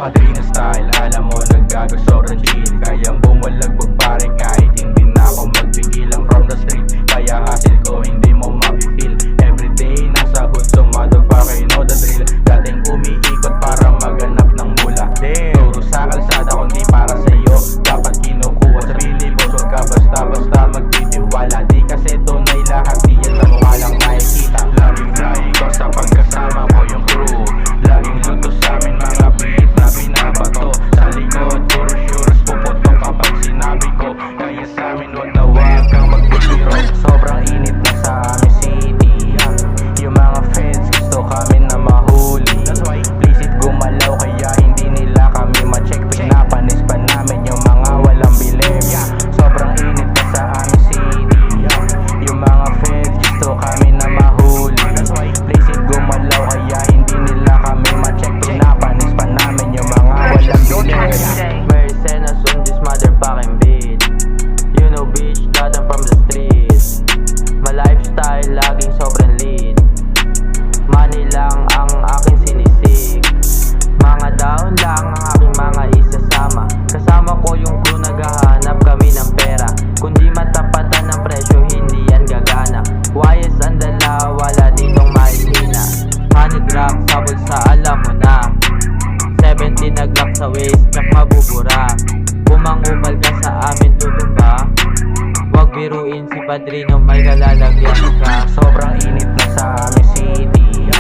Padrino style, alam mo naggago sobrang chill. Kayang bumalagbog pare kahit hindi na ako magpigil. Ang from the street, kaya hasil ko hindi mo mapipil. Everyday nasa hood, so motherfucker you know the drill. Dating umiikot para maganap ng mula. Turo sa kalsada kundi para sa'yo. Dapat kinukuha sa bili mo, so ka basta-basta magtitiwala. Di kasi tunay lahat, di yan sa mukha lang nakikita. Laging flying ko sa pagkasama ko yung crew. Laging luto sa amin mga beat na binabato. Sa likod, puro sures, puputok kapag sinabi ko. Kaya sa amin wag na wag kang magbibiro. Sobrang init na sa amin city. Yung mga feds gusto kami na mahuli. Please it gumalaw kaya hindi nila kami ma-check. Pinapanis pa namin yung mga walang bilim. Sobrang init na sa amin city. Yung mga feds gusto kami na mahuli. Please it gumalaw kaya hindi nila kami ma-check. Pinapanis pa namin yung mga walang bilim. Mercenas on this motherfucking beat. You know bitch, got them from the streets. My lifestyle laging sobrang lead. Money lang ang aking sinisig. Mga down lang ang aking mga isasama. Kasama ko yung crew, naghahanap kami ng pera. Kundi matapatan ng presyo, hindi yan gagana. Wires ang dala, wala ditong mahihina. Honey drop, sabol sa alam mo na. 70 naglock sa waist, tsak mabubura. Kumangupal ka sa amin tutumba. Wag biruin si Padrino, may kalalagyan ka. Sobrang init na sa amin city.